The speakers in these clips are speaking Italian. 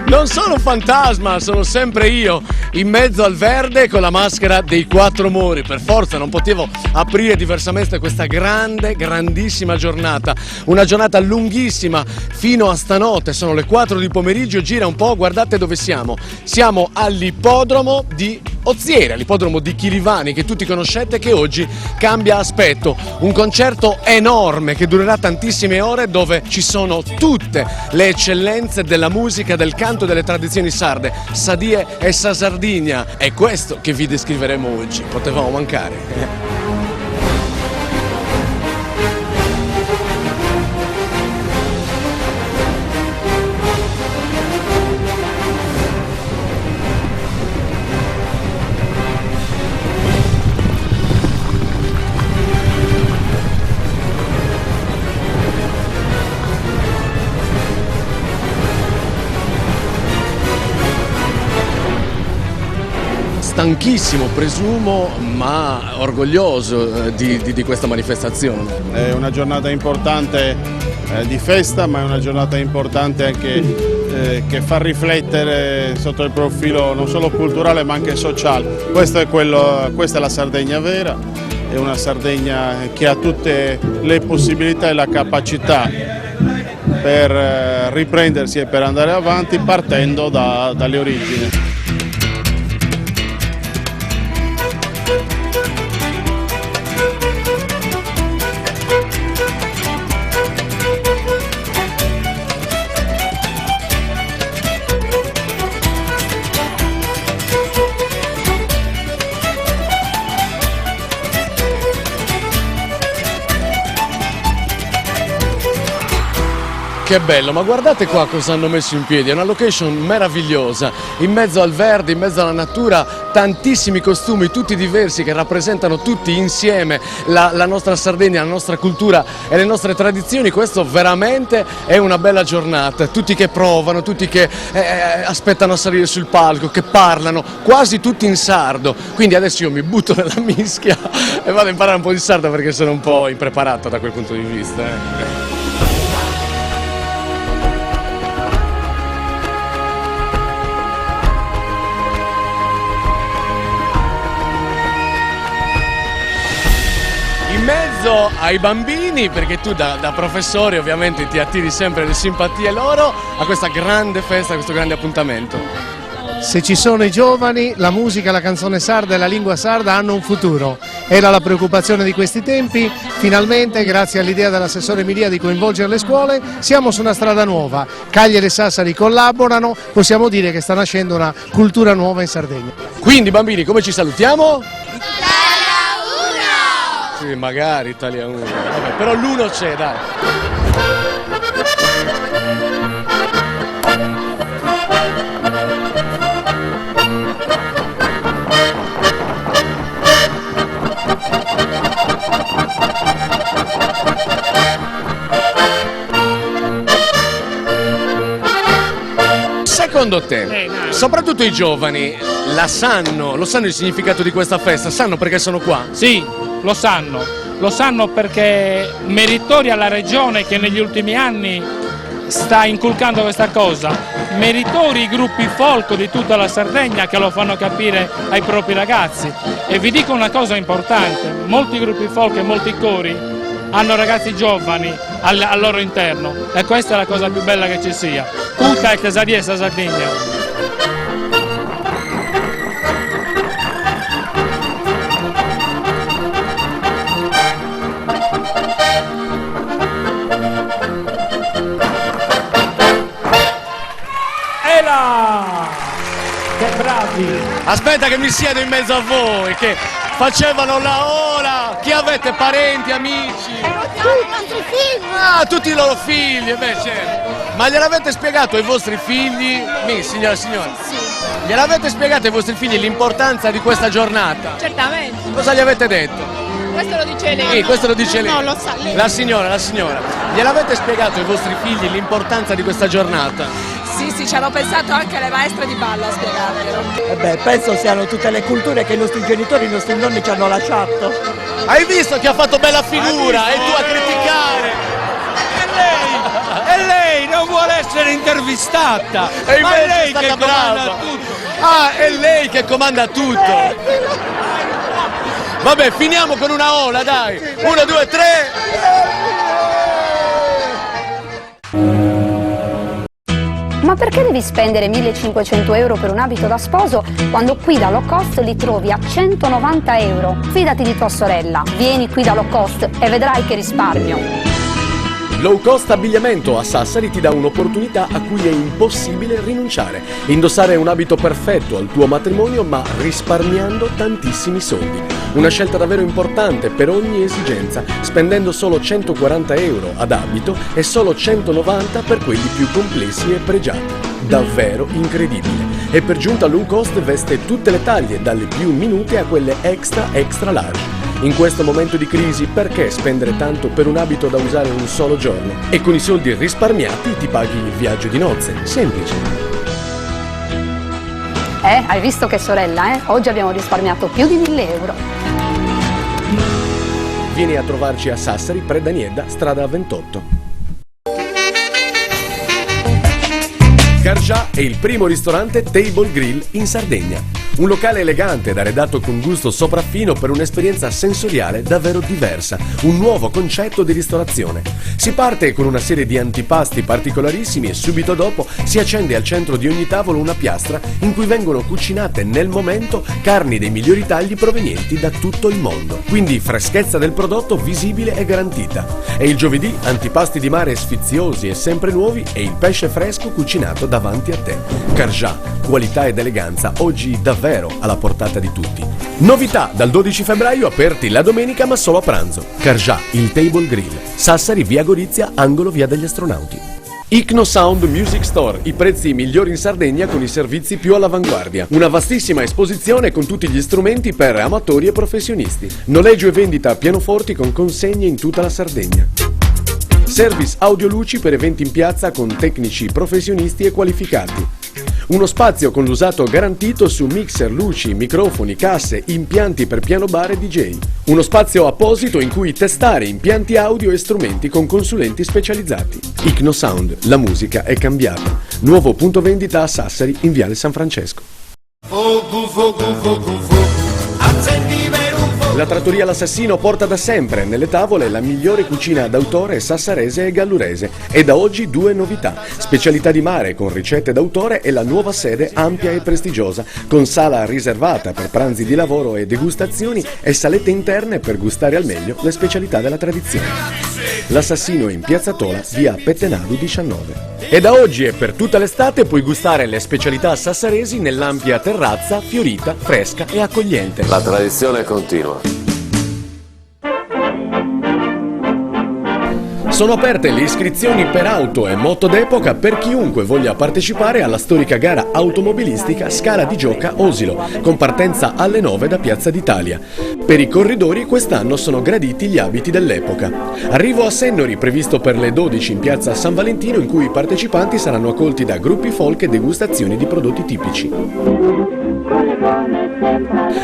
Non sono un fantasma, sono sempre io, in mezzo al verde con la maschera dei quattro muri. Per forza non potevo aprire diversamente questa grandissima giornata. Una giornata lunghissima fino a stanotte, sono le 4 di pomeriggio, gira un po', guardate dove siamo. Siamo all'ippodromo di Ozieri, all'ippodromo di Chilivani, che tutti conoscete, che oggi cambia aspetto. Un concerto enorme che durerà tantissime ore, dove ci sono tutte le eccellenze della musica, del canto e delle tradizioni sarde, Sadie e Sasardigna. È questo che vi descriveremo oggi, potevamo mancare. Stanchissimo, presumo, ma orgoglioso di questa manifestazione. È una giornata importante di festa, ma è una giornata importante anche che fa riflettere sotto il profilo non solo culturale ma anche sociale. Questa è la Sardegna vera, è una Sardegna che ha tutte le possibilità e la capacità per riprendersi e per andare avanti partendo dalle origini. Che bello, ma guardate qua cosa hanno messo in piedi, è una location meravigliosa, in mezzo al verde, in mezzo alla natura, tantissimi costumi, tutti diversi, che rappresentano tutti insieme la nostra Sardegna, la nostra cultura e le nostre tradizioni. Questo veramente è una bella giornata, tutti che provano, tutti che aspettano a salire sul palco, che parlano, quasi tutti in sardo, quindi adesso io mi butto nella mischia e vado a imparare un po' di sardo perché sono un po' impreparato da quel punto di vista. In mezzo ai bambini, perché tu da professore ovviamente ti attiri sempre le simpatie loro, a questa grande festa, a questo grande appuntamento. Se ci sono i giovani, la musica, la canzone sarda e la lingua sarda hanno un futuro. Era la preoccupazione di questi tempi. Finalmente, grazie all'idea dell'assessore Emilia di coinvolgere le scuole, siamo su una strada nuova. Cagliari e Sassari collaborano, possiamo dire che sta nascendo una cultura nuova in Sardegna. Quindi bambini, come ci salutiamo? Italia 1! Sì, magari Italia 1, vabbè, però l'1 c'è, dai. Secondo te, soprattutto i giovani, lo sanno il significato di questa festa? Sanno perché sono qua? Sì, lo sanno perché meritoria la regione che negli ultimi anni sta inculcando questa cosa, meritori i gruppi folk di tutta la Sardegna che lo fanno capire ai propri ragazzi. E vi dico una cosa importante, molti gruppi folk e molti cori hanno ragazzi giovani al loro interno e questa è la cosa più bella che ci sia. Cuca e Sadie e Sasardigna. Che bravi! Aspetta che mi siedo in mezzo a voi, che facevano la ora. Chi avete, parenti, amici? I nostri figli! Ah, tutti i loro figli, beh certo. Ma gliel'avete spiegato ai vostri figli, signora? Sì. Gliel'avete spiegato ai vostri figli l'importanza di questa giornata? Certamente. Cosa gli avete detto? Questo lo dice lei. Sì, questo lo dice lei. No, lo sa lei. La signora. Gliel'avete spiegato ai vostri figli l'importanza di questa giornata? Sì, ci hanno pensato anche le maestre di ballo a spiegarglielo. Penso siano tutte le culture che i nostri genitori, i nostri nonni ci hanno lasciato. Hai visto che ha fatto bella figura? E tu a criticare? lei non vuole essere intervistata. E Ma è invece lei è che stata comanda brava. tutto. Ah, è lei che comanda tutto. Vabbè, finiamo con una ola, dai. 1, 2, 3. Ma perché devi spendere 1.500 euro per un abito da sposo quando qui da Low Cost li trovi a 190 euro? Fidati di tua sorella, vieni qui da Low Cost e vedrai che risparmio. Low Cost Abbigliamento a Sassari ti dà un'opportunità a cui è impossibile rinunciare. Indossare un abito perfetto al tuo matrimonio ma risparmiando tantissimi soldi. Una scelta davvero importante per ogni esigenza, spendendo solo 140 euro ad abito e solo 190 per quelli più complessi e pregiati. Davvero incredibile. E per giunta Low Cost veste tutte le taglie, dalle più minute a quelle extra large. In questo momento di crisi, perché spendere tanto per un abito da usare un solo giorno? E con i soldi risparmiati ti paghi il viaggio di nozze. Semplice. Hai visto che sorella, eh? Oggi abbiamo risparmiato più di 1.000 euro. Vieni a trovarci a Sassari, Predaniedda, strada 28. Cargià è il primo ristorante Table Grill in Sardegna. Un locale elegante ed arredato con gusto sopraffino per un'esperienza sensoriale davvero diversa, un nuovo concetto di ristorazione. Si parte con una serie di antipasti particolarissimi e subito dopo si accende al centro di ogni tavolo una piastra in cui vengono cucinate nel momento carni dei migliori tagli provenienti da tutto il mondo. Quindi freschezza del prodotto visibile e garantita. E il giovedì antipasti di mare sfiziosi e sempre nuovi e il pesce fresco cucinato davanti a te. Cargià, qualità ed eleganza oggi davvero alla portata di tutti. Novità dal 12 febbraio, aperti la domenica ma solo a pranzo. Cargià, il Table Grill. Sassari, via Gorizia, angolo via degli Astronauti. Icno Sound Music Store, i prezzi migliori in Sardegna con i servizi più all'avanguardia. Una vastissima esposizione con tutti gli strumenti per amatori e professionisti. Noleggio e vendita pianoforti con consegne in tutta la Sardegna. Service audioluci per eventi in piazza con tecnici professionisti e qualificati. Uno spazio con l'usato garantito su mixer, luci, microfoni, casse, impianti per piano bar e DJ. Uno spazio apposito in cui testare impianti audio e strumenti con consulenti specializzati. Icno Sound, la musica è cambiata. Nuovo punto vendita a Sassari in Viale San Francesco. La trattoria L'Assassino porta da sempre nelle tavole la migliore cucina d'autore sassarese e gallurese e da oggi 2 novità: specialità di mare con ricette d'autore e la nuova sede ampia e prestigiosa con sala riservata per pranzi di lavoro e degustazioni e salette interne per gustare al meglio le specialità della tradizione. L'Assassino in Piazza Tola, via Pettenadu 19. E da oggi e per tutta l'estate puoi gustare le specialità sassaresi nell'ampia terrazza fiorita, fresca e accogliente. La tradizione continua. Sono aperte le iscrizioni per auto e moto d'epoca per chiunque voglia partecipare alla storica gara automobilistica Scala di Gioca Osilo, con partenza alle 9 da Piazza d'Italia. Per i corridori quest'anno sono graditi gli abiti dell'epoca. Arrivo a Sennori previsto per le 12 in Piazza San Valentino, in cui i partecipanti saranno accolti da gruppi folk e degustazioni di prodotti tipici.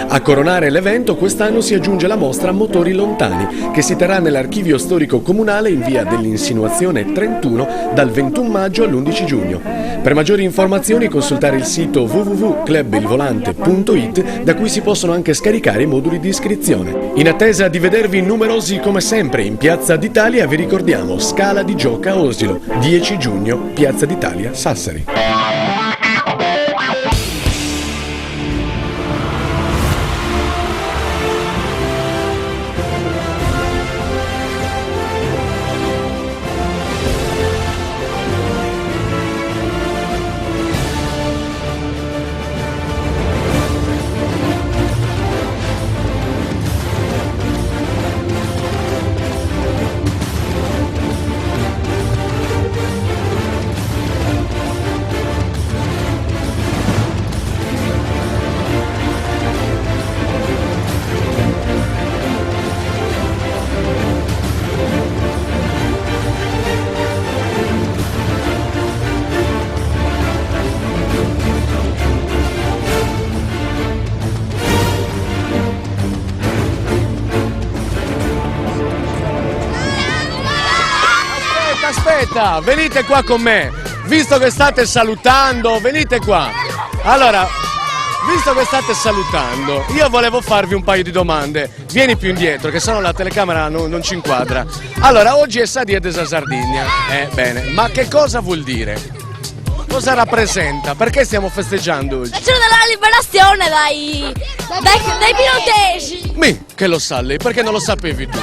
A coronare l'evento quest'anno si aggiunge la mostra Motori Lontani, che si terrà nell'archivio storico comunale in via dell'Insinuazione 31 dal 21 maggio all'11 giugno. Per maggiori informazioni consultare il sito www.clubilvolante.it, da cui si possono anche scaricare i moduli di iscrizione. In attesa di vedervi numerosi come sempre in Piazza d'Italia, vi ricordiamo Scala di Gioca Osilo, 10 giugno, Piazza d'Italia, Sassari. aspetta, venite qua con me, visto che state salutando, venite qua. Allora, visto che state salutando, io volevo farvi un paio di domande. Vieni più indietro, che sennò la telecamera non ci inquadra. Allora, oggi è Sa Dies a Sardegna. Bene, ma che cosa vuol dire? Cosa rappresenta? Perché stiamo festeggiando oggi? Il giorno della liberazione dai piemontesi. Che lo sa lei? Perché non lo sapevi tu?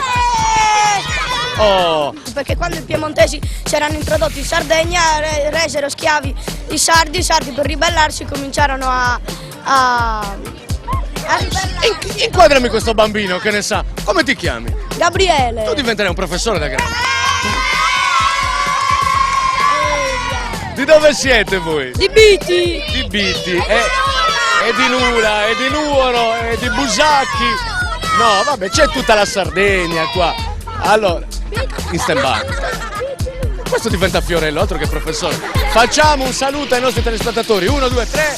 Oh. Perché quando i piemontesi si erano introdotti in Sardegna resero schiavi i sardi per ribellarsi cominciarono a ribellarsi. Inquadrami questo bambino che ne sa. Come ti chiami? Gabriele. Tu diventerai un professore da grande. Di dove siete voi? Di Biti. Di Biti. E di Nula, e di Nuoro, e di Busacchi. No, vabbè, c'è tutta la Sardegna qua. Allora, in stand-by. Questo diventa Fiorello, altro che professore. Facciamo un saluto ai nostri telespettatori. 1, 2, 3.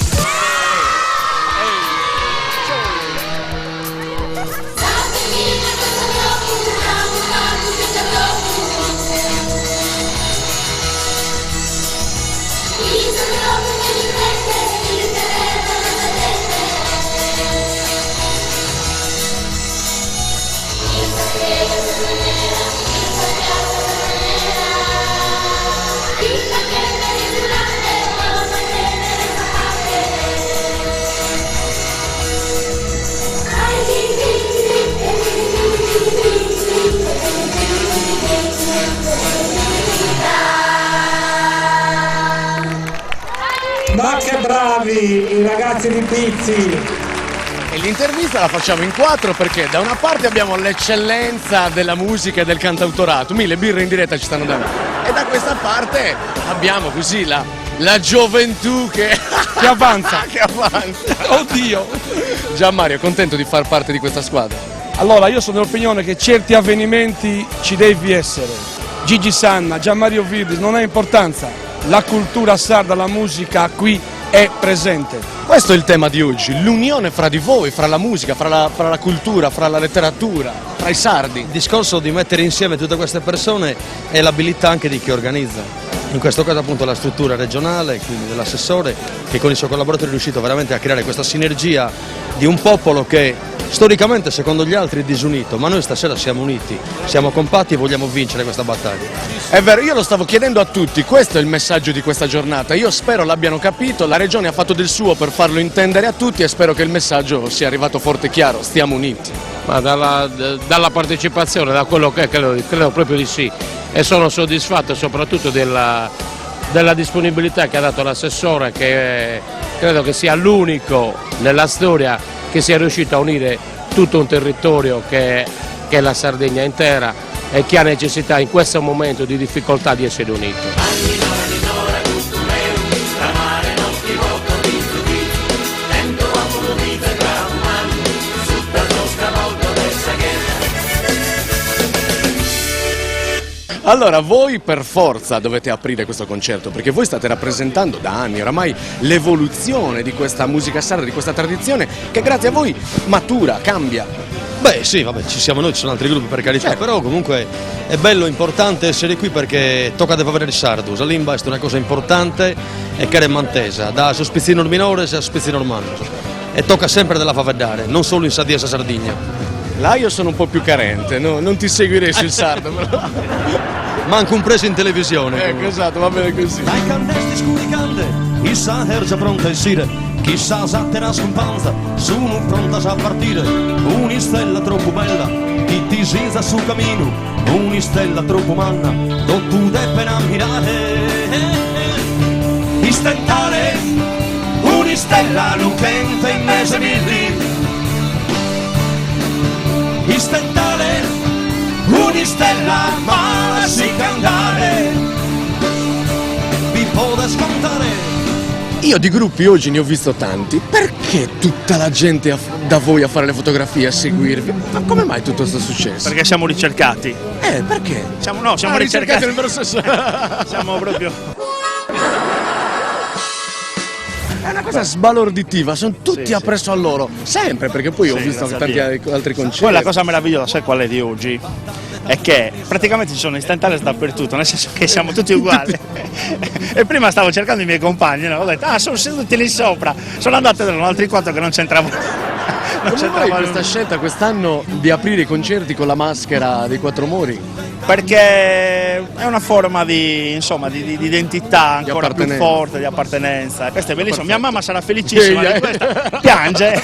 Ma che bravi i ragazzi di Pizzi! E l'intervista la facciamo in 4 perché da una parte abbiamo l'eccellenza della musica e del cantautorato, 1000 birre in diretta ci stanno dando, e da questa parte abbiamo così la gioventù che avanza. che avanza. Oddio! Gianmario, contento di far parte di questa squadra? Allora, io sono dell'opinione che certi avvenimenti ci devi essere. Gigi Sanna, Gianmario Virdi, non ha importanza. La cultura sarda, la musica qui è presente. Questo è il tema di oggi, l'unione fra di voi, fra la musica, fra la cultura, fra la letteratura, fra i sardi. Il discorso di mettere insieme tutte queste persone è l'abilità anche di chi organizza. In questo caso appunto la struttura regionale, quindi dell'assessore, che con i suoi collaboratori è riuscito veramente a creare questa sinergia di un popolo che storicamente secondo gli altri è disunito, ma noi stasera siamo uniti, siamo compatti e vogliamo vincere questa battaglia. È vero, io lo stavo chiedendo a tutti, questo è il messaggio di questa giornata, io spero l'abbiano capito, la Regione ha fatto del suo per farlo intendere a tutti e spero che il messaggio sia arrivato forte e chiaro, stiamo uniti. Ma dalla partecipazione, da quello che credo proprio di sì, e sono soddisfatto soprattutto della disponibilità che ha dato l'assessore, che credo che sia l'unico nella storia che sia riuscito a unire tutto un territorio che è la Sardegna intera e che ha necessità in questo momento di difficoltà di essere unito. Allora, voi per forza dovete aprire questo concerto, perché voi state rappresentando da anni oramai l'evoluzione di questa musica sarda, di questa tradizione che grazie a voi matura, cambia. Beh sì, vabbè, ci siamo noi, ci sono altri gruppi per carità, certo. Però comunque è bello, importante essere qui perché tocca di avere il sardo, la lingua è una cosa importante e che è mantesa, da sospizzino minore a sospizzino normale, e tocca sempre della favedare, non solo in Sa Dies a Sardegna. Là io sono un po' più carente, no? Non ti seguirei sul sardo, però. Manco un preso in televisione. Ecco, esatto, va bene così. Dai candesti scuricante, chissà già pronta a uscire, chissà satte una scompanza, sono pronta a partire. Una stella troppo bella, chi ti senza sul cammino, una stella troppo manna, non tu devi ammirare. Istentare, una stella lucente in mezzo a milli. Istentare, una stella ma si cantare, vi può scontare. Io di gruppi oggi ne ho visto tanti, perché tutta la gente da voi a fare le fotografie, a seguirvi? Ma come mai tutto questo successo? Perché siamo ricercati. Perché? Siamo ricercati nel vero senso. Siamo proprio... È una cosa sbalorditiva, sono tutti appresso a loro, sempre, perché poi ho visto tanti altri concerti. Poi la cosa meravigliosa, sai qual è di oggi? è che praticamente ci sono istantanee dappertutto, nel senso che siamo tutti uguali. E prima stavo cercando i miei compagni, no? Ho detto, sono seduti lì sopra, sono andato erano altri 4 che non c'entravano. Come mai questa scelta quest'anno di aprire i concerti con la maschera dei Quattro Mori? Perché è una forma di identità ancora più forte, di appartenenza. Questo è bellissimo. Mia mamma sarà felicissima di questa. Piange.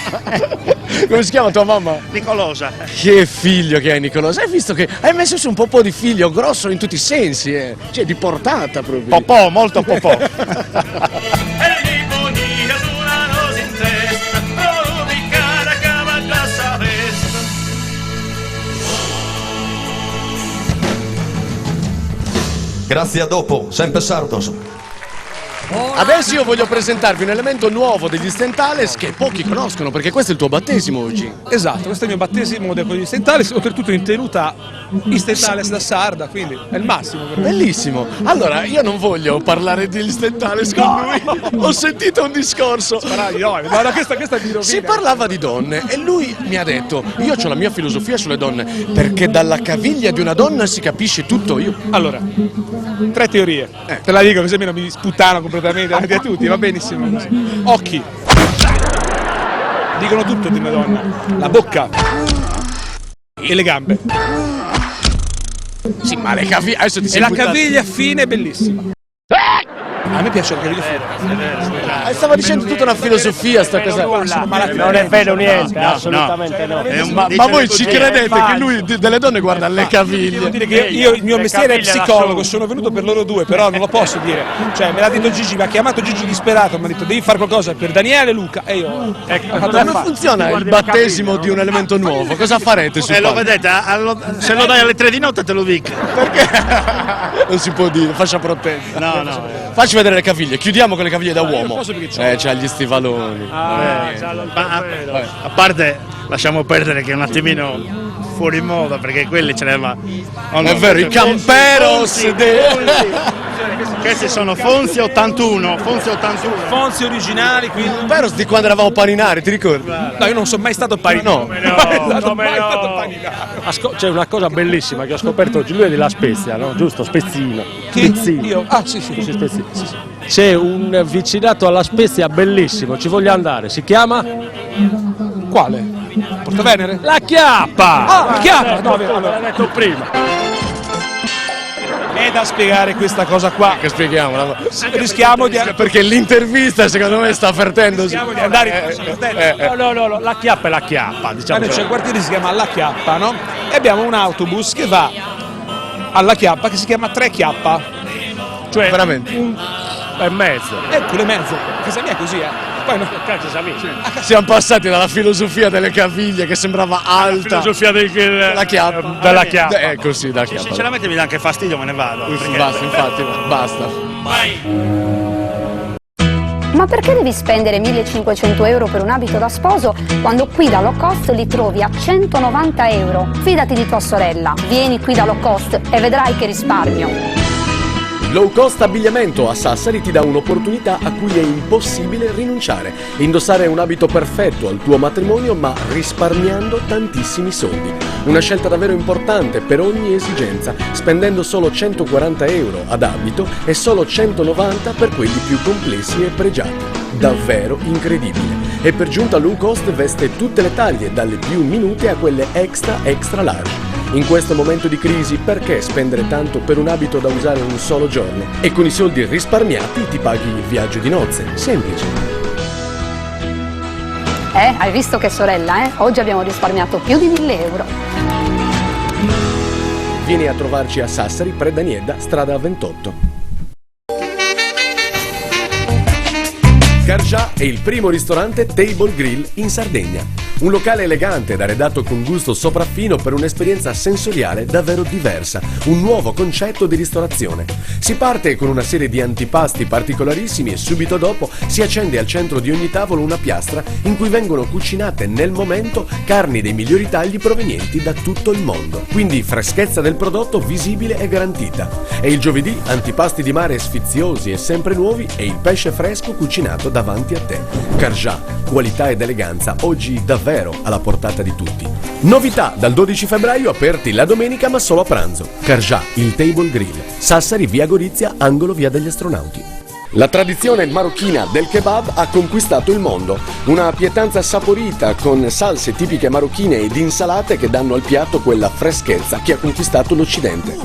Come si chiama tua mamma? Nicolosa. Che figlio che hai, Nicolosa. Hai visto che hai messo su un po' di figlio, grosso in tutti i sensi, cioè di portata proprio. Popò, molto popò. Grazie a dopo, sempre sardos. Adesso io voglio presentarvi un elemento nuovo degli Stentales che pochi conoscono, perché questo è il tuo battesimo oggi. Esatto, questo è il mio battesimo con gli Stentales, oltretutto in tenuta in Stentales da sarda, quindi è il massimo per me. Bellissimo. Allora, io non voglio parlare degli Stentales con lui. Ho sentito un discorso. Questa mi rovina. Si parlava di donne e lui mi ha detto, io ho la mia filosofia sulle donne, perché dalla caviglia di una donna si capisce tutto. Io. Allora, 3 teorie. Te la dico così almeno mi sputtano completamente davanti a tutti, va benissimo così. Occhi. Dicono tutto di una donna. La bocca. E le gambe. Sì, ma le caviglie. Adesso ti sei E la buttato. caviglia fine è bellissima. A me piace la caviglia fine. Stava dicendo tutta una filosofia sta cosa. Non è vero niente, assolutamente no. Ma voi ci credete che lui delle donne guarda le caviglie? Devo dire che io il mio mestiere è psicologo, sono venuto per loro due, però non lo posso dire. Cioè, me l'ha detto Gigi, mi ha chiamato Gigi disperato, mi ha detto devi fare qualcosa per Daniele e Luca e io. Come funziona il battesimo di un elemento nuovo? Cosa farete su Lo vedete, se lo dai alle 3 di notte te lo dico. Perché? Non si può dire, fascia protetta. No. Facci vedere le caviglie, chiudiamo con le caviglie da uomo. posso perché C'ha gli stivaloni. A parte, lasciamo perdere che è un attimino fuori moda, perché quelli ce l'aveva. È vero, i camperos. Questi sono Fonzi 81. Fonzi originali, quindi. Camperos di quando eravamo paninari, ti ricordi? No, io non sono mai stato paninaro. C'è una cosa bellissima che ho scoperto oggi, lui è della Spezia, no? Giusto? Spezzino. Spezzino. Io? Ah, sì. Spezzino. Sì. C'è un vicinato alla Spezia bellissimo, ci voglio andare, si chiama? Quale? Porto Venere? La Chiappa! Ah, la Chiappa! No, l'ho detto prima. È da spiegare questa cosa qua. Che spieghiamola. Rischiamo di Perché l'intervista secondo me sta avvertendosi. Rischiamo di andare No, la Chiappa è la Chiappa, diciamo. C'è il quartiere che si chiama La Chiappa, no? E abbiamo un autobus che va alla Chiappa che si chiama Tre Chiappa. Cioè veramente e mezzo. Quello e mezzo. Casa mia è così, Poi no. Siamo passati dalla filosofia delle caviglie che sembrava alta. La filosofia della Chiappa. Della Chiappa. Così, da Chiappa. Sinceramente mi dà anche fastidio, me ne vado. Basta, infatti, basta. Ma perché devi spendere 1.500 euro per un abito da sposo quando qui da Low Cost li trovi a 190 euro? Fidati di tua sorella, vieni qui da Low Cost e vedrai che risparmio. Low Cost Abbigliamento a Sassari ti dà un'opportunità a cui è impossibile rinunciare. Indossare un abito perfetto al tuo matrimonio ma risparmiando tantissimi soldi. Una scelta davvero importante per ogni esigenza, spendendo solo 140 euro ad abito e solo 190 per quelli più complessi e pregiati. Davvero incredibile. E per giunta Low Cost veste tutte le taglie, dalle più minute a quelle extra large. In questo momento di crisi perché spendere tanto per un abito da usare un solo giorno? E con i soldi risparmiati ti paghi il viaggio di nozze. Semplice. Hai visto che sorella, Oggi abbiamo risparmiato più di 1.000 euro. Vieni a trovarci a Sassari, Predaniedda, strada 28. Cargià è il primo ristorante Table Grill in Sardegna. Un locale elegante ed arredato con gusto sopraffino per un'esperienza sensoriale davvero diversa, un nuovo concetto di ristorazione. Si parte con una serie di antipasti particolarissimi e subito dopo si accende al centro di ogni tavolo una piastra in cui vengono cucinate nel momento carni dei migliori tagli provenienti da tutto il mondo. Quindi freschezza del prodotto visibile e garantita. E il giovedì antipasti di mare sfiziosi e sempre nuovi e il pesce fresco cucinato davanti a te. Cargià, qualità ed eleganza oggi davvero alla portata di tutti. Novità dal 12 febbraio aperti la domenica ma solo a pranzo. Cargià, il Table Grill, Sassari, via Gorizia, angolo via degli Astronauti. La tradizione marocchina del kebab ha conquistato il mondo, una pietanza saporita con salse tipiche marocchine ed insalate che danno al piatto quella freschezza che ha conquistato l'Occidente.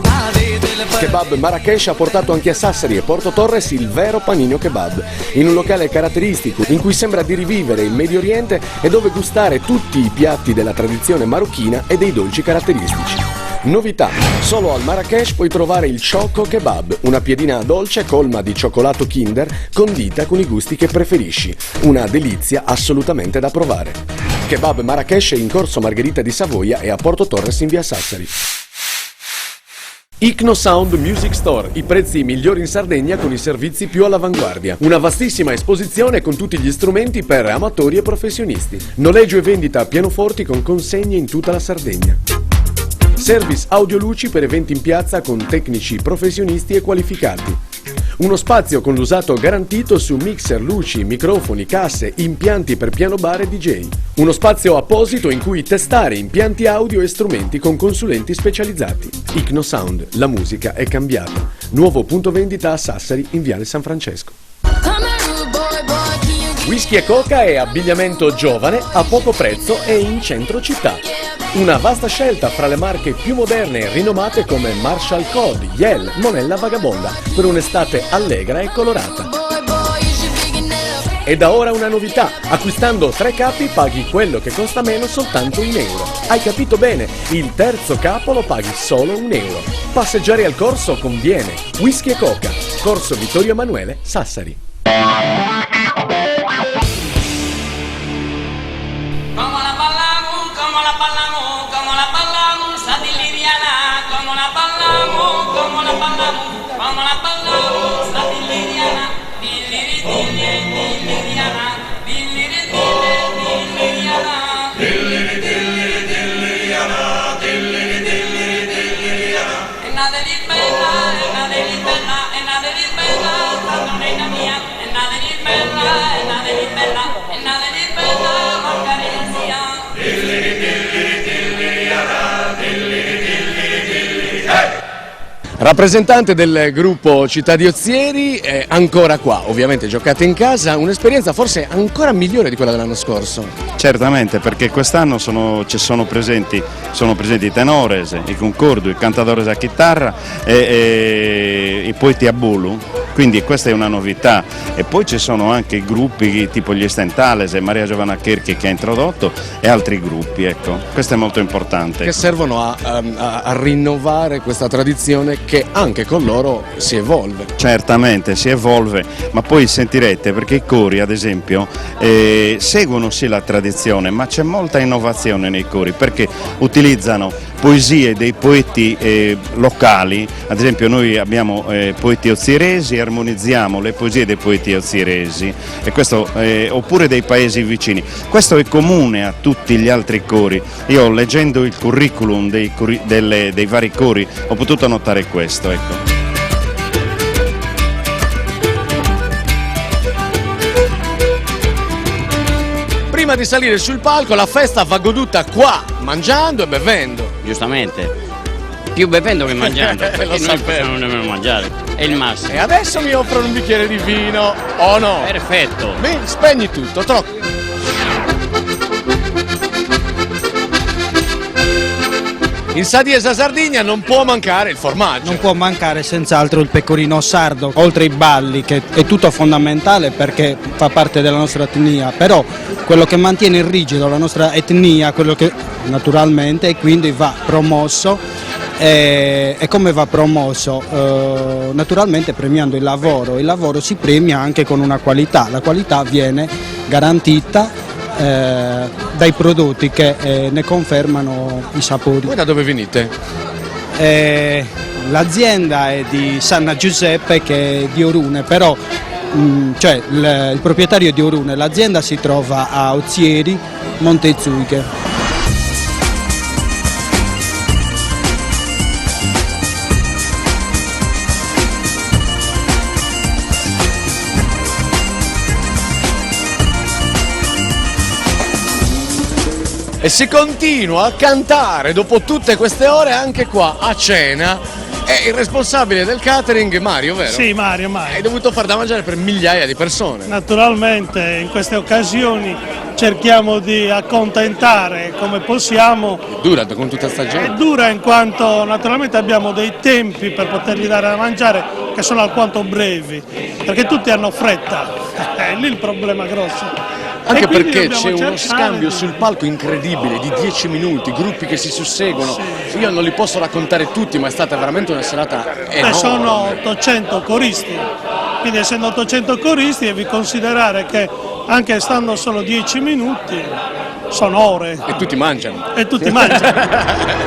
Kebab Marrakesh ha portato anche a Sassari e Porto Torres il vero panino kebab, in un locale caratteristico in cui sembra di rivivere il Medio Oriente e dove gustare tutti i piatti della tradizione marocchina e dei dolci caratteristici. Novità, solo al Marrakesh puoi trovare il Choco Kebab, una piedina dolce colma di cioccolato Kinder condita con i gusti che preferisci, una delizia assolutamente da provare. Kebab Marrakesh è in corso Margherita di Savoia e a Porto Torres in via Sassari. Icno Sound Music Store, i prezzi migliori in Sardegna con i servizi più all'avanguardia. Una vastissima esposizione con tutti gli strumenti per amatori e professionisti. Noleggio e vendita pianoforti con consegne in tutta la Sardegna. Service audioluci per eventi in piazza con tecnici professionisti e qualificati. Uno spazio con l'usato garantito su mixer, luci, microfoni, casse, impianti per piano bar e DJ. Uno spazio apposito in cui testare impianti audio e strumenti con consulenti specializzati. Icno Sound, la musica è cambiata. Nuovo punto vendita a Sassari in Viale San Francesco. Whisky e coca e abbigliamento giovane a poco prezzo e in centro città. Una vasta scelta fra le marche più moderne e rinomate come Marshall Code, Yell, Monella Vagabonda per un'estate allegra e colorata. E da ora una novità, acquistando 3 capi paghi quello che costa meno soltanto €1. Hai capito bene, il terzo capo lo paghi solo €1. Passeggiare al corso conviene. Whisky e coca, Corso Vittorio Emanuele, Sassari. Rappresentante del gruppo Città di Ozieri, ancora qua, ovviamente giocate in casa, un'esperienza forse ancora migliore di quella dell'anno scorso. Certamente, perché quest'anno sono presenti i tenores, i concordi, i cantatori a chitarra e i poeti a bulu, quindi questa è una novità. E poi ci sono anche gruppi tipo gli Stentales e Maria Giovanna Cherchi che ha introdotto e altri gruppi, ecco, questo è molto importante. Che servono a rinnovare questa tradizione che anche con loro si evolve. Certamente si evolve, ma poi sentirete perché i cori ad esempio seguono sì la tradizione, ma c'è molta innovazione nei cori perché utilizzano poesie dei poeti locali, ad esempio noi abbiamo poeti ozieresi, armonizziamo le poesie dei poeti ozieresi e questo, oppure dei paesi vicini. Questo è comune a tutti gli altri cori. Io leggendo il curriculum dei vari cori ho potuto notare questo. Ecco. Prima di salire sul palco la festa va goduta qua, mangiando e bevendo. Giustamente, più bevendo che mangiando, perché noi possiamo nemmeno mangiare, è il massimo. E adesso mi offrono un bicchiere di vino, o no? Perfetto. Beh, spegni tutto, troppo. In Sadiesa Sardegna non può mancare il formaggio. Non può mancare senz'altro il pecorino sardo, oltre ai balli che è tutto fondamentale perché fa parte della nostra etnia, però quello che mantiene rigido la nostra etnia, quello che naturalmente e quindi va promosso e come va promosso? Naturalmente premiando il lavoro si premia anche con una qualità, la qualità viene garantita dai prodotti che ne confermano i sapori. Voi da dove venite? L'azienda è di Sanna Giuseppe che è di Orune, però il proprietario è di Orune, l'azienda si trova a Ozieri, Montezuiche. e si continua a cantare dopo tutte queste ore anche qua a cena. È il responsabile del catering Mario, vero? Sì, Mario. Hai dovuto far da mangiare per migliaia di persone. Naturalmente in queste occasioni cerchiamo di accontentare come possiamo. È dura con tutta sta gente. È dura in quanto naturalmente abbiamo dei tempi per potergli dare da mangiare che sono alquanto brevi, perché tutti hanno fretta, è lì il problema grosso. Anche E quindi perché dobbiamo c'è uno cercare scambio sul palco incredibile di 10 minuti, gruppi che si susseguono. Io non li posso raccontare tutti, ma è stata veramente una serata enorme. Sono 800 coristi, quindi essendo 800 coristi devi considerare che anche stando solo 10 minuti sono ore. E tutti mangiano. E tutti mangiano.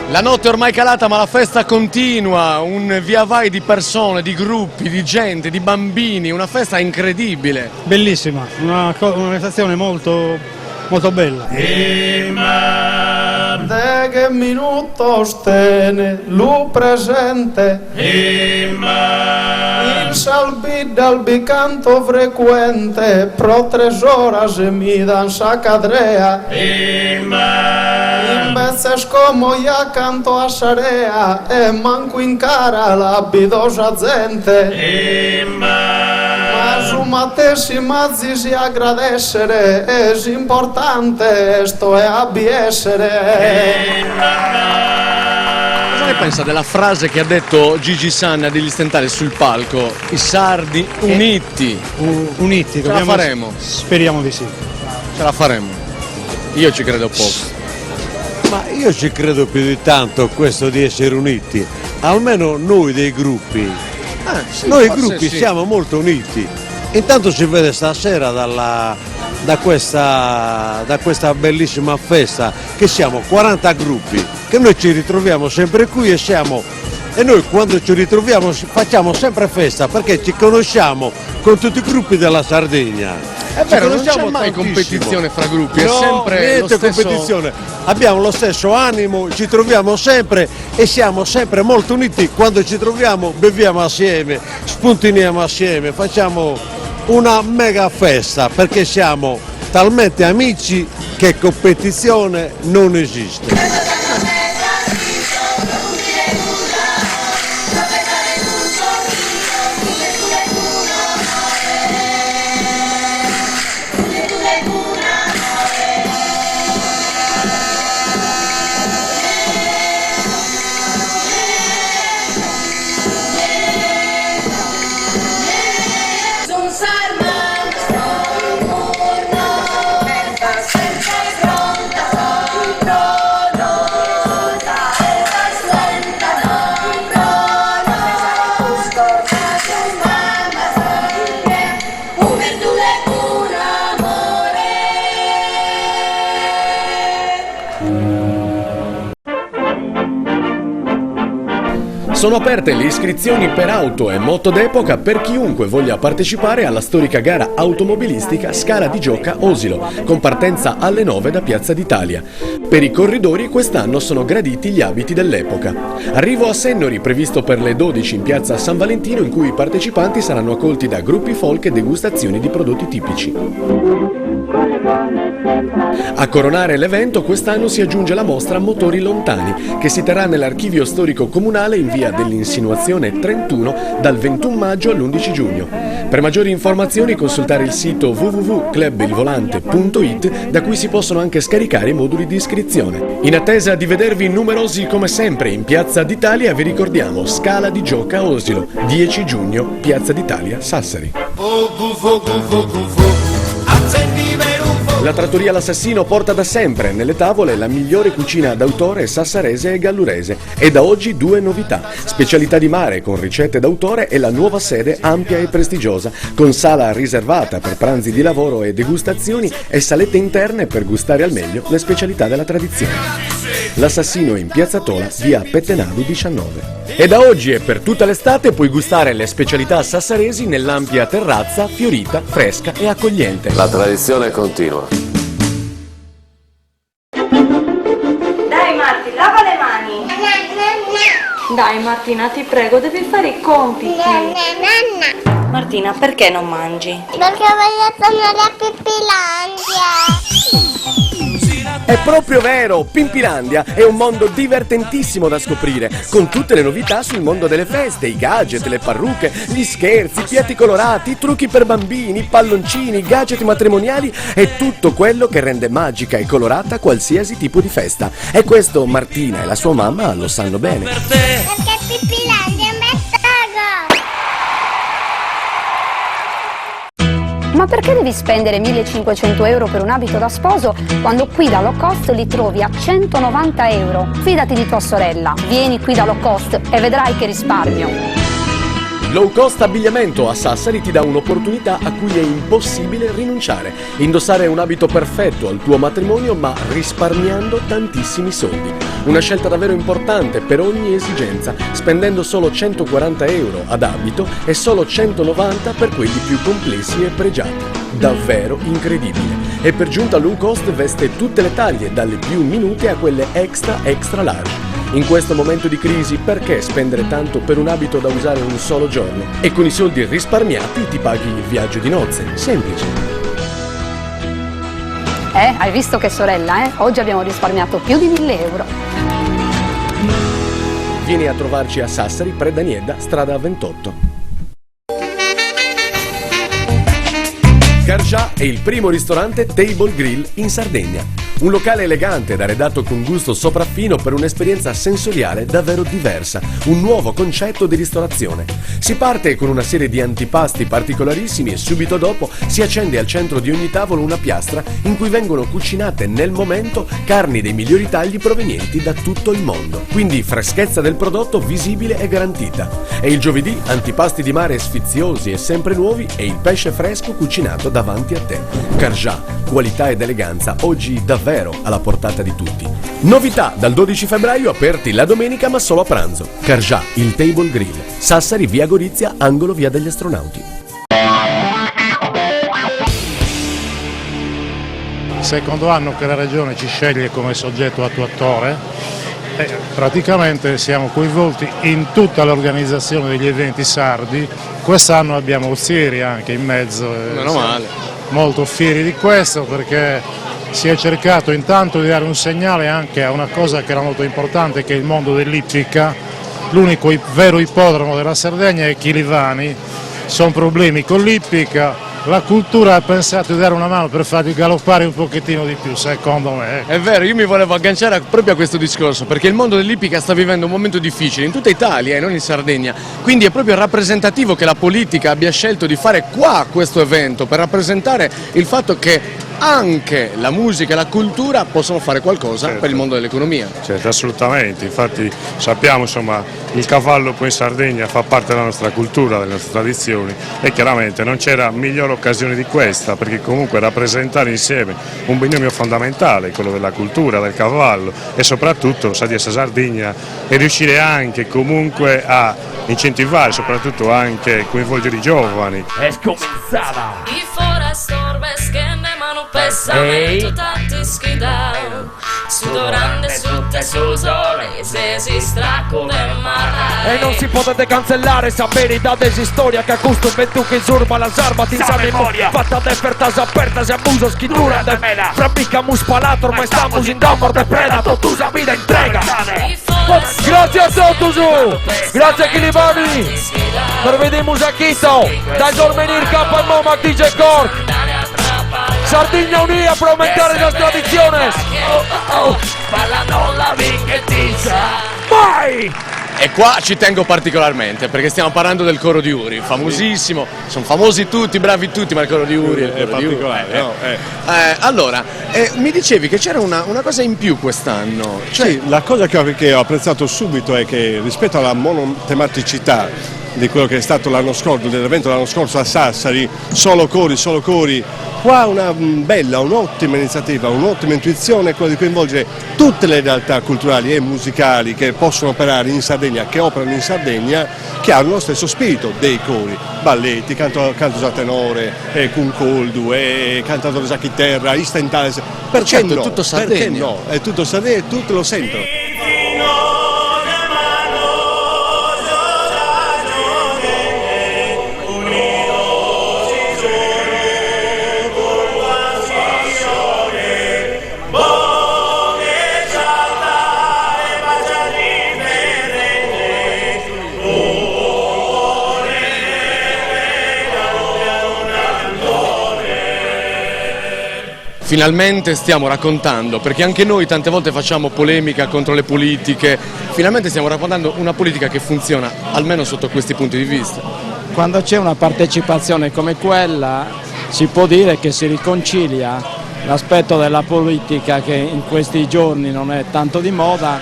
La notte è ormai calata ma la festa continua, un via vai di persone, di gruppi, di gente, di bambini, una festa incredibile. Bellissima, una manifestazione molto bella. De che minuto stene lu presente il salvi dal bicanto frequente pro 3 horas mi dan sacadrea invece como ya canto a sarea e manco in cara la bidosa gente ma su matessima si agradecere è importante sto è abbi essere. Cosa ne pensa della frase che ha detto Gigi Sanna degli Stentali sul palco? I sardi uniti. Uniti, Ce la faremo? Speriamo di sì. Ce la faremo. Io ci credo poco. Ma io ci credo più di tanto questo di essere uniti, almeno noi dei gruppi. Noi gruppi siamo molto uniti. Intanto si vede stasera da questa bellissima festa che siamo 40 gruppi, che noi ci ritroviamo sempre qui e noi quando ci ritroviamo facciamo sempre festa perché ci conosciamo con tutti i gruppi della Sardegna. È vero, non c'è mai competizione fra gruppi, è sempre lo stesso... competizione. Abbiamo lo stesso animo, ci troviamo sempre e siamo sempre molto uniti. Quando ci troviamo beviamo assieme, spuntiniamo assieme, facciamo una mega festa perché siamo talmente amici che competizione non esiste. Sono aperte le iscrizioni per auto e moto d'epoca per chiunque voglia partecipare alla storica gara automobilistica Scala di Gioca Osilo, con partenza alle 9 da Piazza d'Italia. Per i corridori quest'anno sono graditi gli abiti dell'epoca. Arrivo a Sennori previsto per le 12 in Piazza San Valentino, in cui i partecipanti saranno accolti da gruppi folk e degustazioni di prodotti tipici. A coronare l'evento quest'anno si aggiunge la mostra Motori Lontani, che si terrà nell'archivio storico comunale in via dell'Insinuazione 31 dal 21 maggio all'11 giugno. Per maggiori informazioni consultare il sito www.clubilvolante.it, da cui si possono anche scaricare i moduli di iscrizione. In attesa di vedervi numerosi come sempre in Piazza d'Italia, vi ricordiamo Scala di Gioca Osilo, 10 giugno, Piazza d'Italia, Sassari. La trattoria L'Assassino porta da sempre nelle tavole la migliore cucina d'autore sassarese e gallurese, e da oggi 2 novità: specialità di mare con ricette d'autore e la nuova sede ampia e prestigiosa con sala riservata per pranzi di lavoro e degustazioni e salette interne per gustare al meglio le specialità della tradizione. L'Assassino è in Piazza Tola, via Pettenado 19. E da oggi e per tutta l'estate puoi gustare le specialità sassaresi nell'ampia terrazza fiorita, fresca e accogliente. La tradizione continua. Dai Marti, lava le mani. Dai Martina, ti prego, devi fare i compiti. Martina, perché non mangi? Perché voglio tornare a Pippilandia. È proprio vero, Pimpilandia è un mondo divertentissimo da scoprire, con tutte le novità sul mondo delle feste, i gadget, le parrucche, gli scherzi, i piatti colorati, trucchi per bambini, palloncini, gadget matrimoniali e tutto quello che rende magica e colorata qualsiasi tipo di festa. E questo Martina e la sua mamma lo sanno bene. Perché Pippilandia è un bel gioco. Ma perché devi spendere 1500 euro per un abito da sposo quando qui da Low Cost li trovi a 190 euro? Fidati di tua sorella, vieni qui da Low Cost e vedrai che risparmio. Low Cost Abbigliamento a Sassari ti dà un'opportunità a cui è impossibile rinunciare. Indossare un abito perfetto al tuo matrimonio ma risparmiando tantissimi soldi. Una scelta davvero importante per ogni esigenza, spendendo solo 140 euro ad abito e solo 190 per quelli più complessi e pregiati. Davvero incredibile. E per giunta Low Cost veste tutte le taglie, dalle più minute a quelle extra large. In questo momento di crisi, perché spendere tanto per un abito da usare un solo giorno? E con i soldi risparmiati ti paghi il viaggio di nozze. Semplice. Hai visto che sorella, Oggi abbiamo risparmiato più di 1000 euro. Vieni a trovarci a Sassari, Predaniedda, strada 28. Cargià è il primo ristorante Table Grill in Sardegna. Un locale elegante ed arredato con gusto sopraffino per un'esperienza sensoriale davvero diversa, un nuovo concetto di ristorazione. Si parte con una serie di antipasti particolarissimi e subito dopo si accende al centro di ogni tavolo una piastra in cui vengono cucinate nel momento carni dei migliori tagli provenienti da tutto il mondo. Quindi freschezza del prodotto visibile e garantita. E il giovedì antipasti di mare sfiziosi e sempre nuovi e il pesce fresco cucinato davanti a te. Cargià, qualità ed eleganza, oggi davvero alla portata di tutti. Novità dal 12 febbraio, aperti la domenica ma solo a pranzo. Cargià, il Table Grill, Sassari, via Gorizia, angolo via degli Astronauti. Secondo anno che la Regione ci sceglie come soggetto attuatore, praticamente siamo coinvolti in tutta l'organizzazione degli eventi sardi. Quest'anno abbiamo Ozieri anche in mezzo. Meno male. Molto fieri di questo perché si è cercato intanto di dare un segnale anche a una cosa che era molto importante, che è il mondo dell'ippica. L'unico vero ippodromo della Sardegna è Chilivani, sono problemi con l'ippica. La cultura ha pensato di dare una mano per farli galoppare un pochettino di più, secondo me. È vero, io mi volevo agganciare proprio a questo discorso, perché il mondo dell'ippica sta vivendo un momento difficile in tutta Italia e non in Sardegna, quindi è proprio rappresentativo che la politica abbia scelto di fare qua questo evento, per rappresentare il fatto che anche la musica e la cultura possono fare qualcosa per il mondo dell'economia. Certo, assolutamente, infatti sappiamo insomma il cavallo poi in Sardegna fa parte della nostra cultura, delle nostre tradizioni e chiaramente non c'era migliore occasione di questa, perché comunque rappresentare insieme un binomio fondamentale, quello della cultura, del cavallo e soprattutto sa di essere Sardegna e riuscire anche comunque a incentivare, soprattutto anche coinvolgere i giovani. È scominciata! I forastorbe scendevano pesamento tanti schidao, sudorande sul tesusole se si stracco del mare. E non si potete cancellare sta verità desi storia che a gusto ventu che insurma la sarma ti sa memoria fatta de pertas apertas e abuso scrittura de mela fra mica muspalator ma estamos in damor de predato tu sa vida entrega. Grazie a tutti, grazie a Chilivani, per vedere Musachito, da dormir capa al Momac DJ Cork. Sardegna Unida per aumentare las tradiciones. Ballano la vinghezza. Vai! E qua ci tengo particolarmente perché stiamo parlando del coro di Uri, famosissimo, sono famosi tutti, bravi tutti, ma il coro di Uri è particolare. No? Allora, mi dicevi che c'era una cosa in più quest'anno. Cioè... Sì, la cosa che ho apprezzato subito è che rispetto alla monotematicità di quello che è stato l'anno scorso, dell'evento dell'anno scorso a Sassari, solo cori. Qua una bella, un'ottima iniziativa, un'ottima intuizione è quella di coinvolgere tutte le realtà culturali e musicali che possono operare in Sardegna, che operano in Sardegna, che hanno lo stesso spirito dei cori, balletti, canto a tenore, cuncoldu, cantatore a chitarra, istentales. Perché certo, no? è tutto Sardegna. Perché no? È tutto Sardegna e tutti lo sentono. Finalmente stiamo raccontando, perché anche noi tante volte facciamo polemica contro le politiche, finalmente stiamo raccontando una politica che funziona, almeno sotto questi punti di vista. Quando c'è una partecipazione come quella si può dire che si riconcilia l'aspetto della politica, che in questi giorni non è tanto di moda,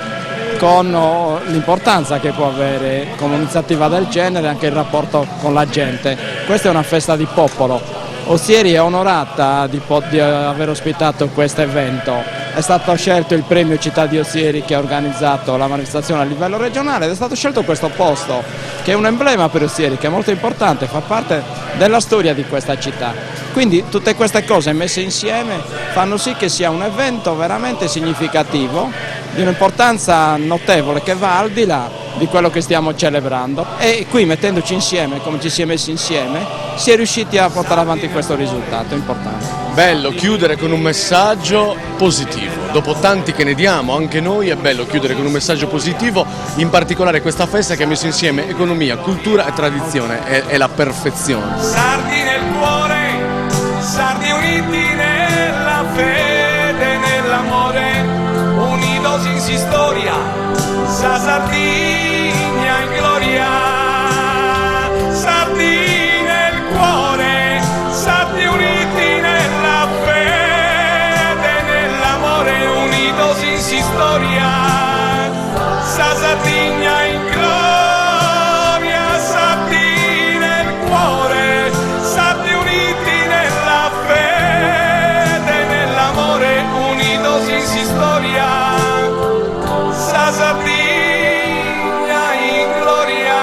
con l'importanza che può avere come un'iniziativa del genere anche il rapporto con la gente. Questa è una festa di popolo. Ozieri è onorata di aver ospitato questo evento. È stato scelto il premio Città di Ozieri, che ha organizzato la manifestazione a livello regionale, ed è stato scelto questo posto che è un emblema per Ozieri, che è molto importante, fa parte della storia di questa città. Quindi tutte queste cose messe insieme fanno sì che sia un evento veramente significativo, di un'importanza notevole, che va al di là di quello che stiamo celebrando, e qui, mettendoci insieme come ci si è messi insieme, si è riusciti a portare avanti questo risultato importante. Bello chiudere con un messaggio positivo, dopo tanti che ne diamo anche noi è bello chiudere con un messaggio positivo, in particolare questa festa che ha messo insieme economia, cultura e tradizione, è la perfezione. Sardi nel cuore, sardi uniti nella fede, nell'amore, unidos in si storia, sa Sardegna in gloria, sardi nel cuore, sardi uniti nella fede, nell'amore, unidos in si storia, sa Sardegna in gloria, sardi nel cuore, sardi uniti nella fede, nell'amore, unidos in si storia, sa Sardegna in gloria.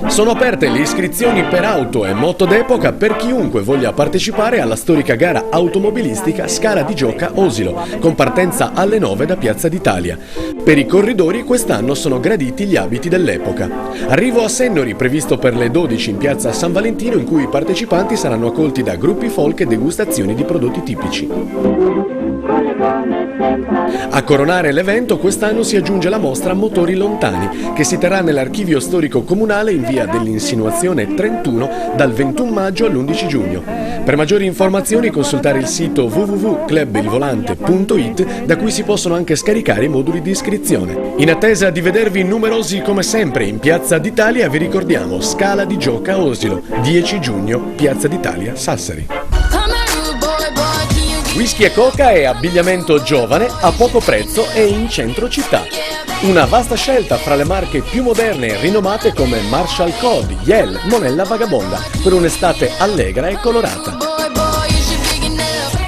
Sono aperte le iscrizioni per auto e moto d'epoca per chiunque voglia partecipare alla storica gara automobilistica Scala di Gioca Osilo, con partenza alle 9 da Piazza d'Italia. Per i corridori quest'anno sono graditi gli abiti dell'epoca. Arrivo a Sennori previsto per le 12 in Piazza San Valentino, in cui i partecipanti saranno accolti da gruppi folk e degustazioni di prodotti tipici. A coronare l'evento quest'anno si aggiunge la mostra Motori Lontani, che si terrà nell'archivio storico comunale in via dell'Insinuazione 31 dal 21 maggio all'11 giugno. Per maggiori informazioni consultare il sito www.clubilvolante.it, da cui si possono anche scaricare i moduli di iscrizione. In attesa di vedervi numerosi come sempre in Piazza d'Italia, vi ricordiamo Scala di Gioca Osilo, 10 giugno, Piazza d'Italia, Sassari. Whisky e coca e abbigliamento giovane a poco prezzo e in centro città. Una vasta scelta fra le marche più moderne e rinomate come Marshall Code, Yell, Monella Vagabonda, per un'estate allegra e colorata.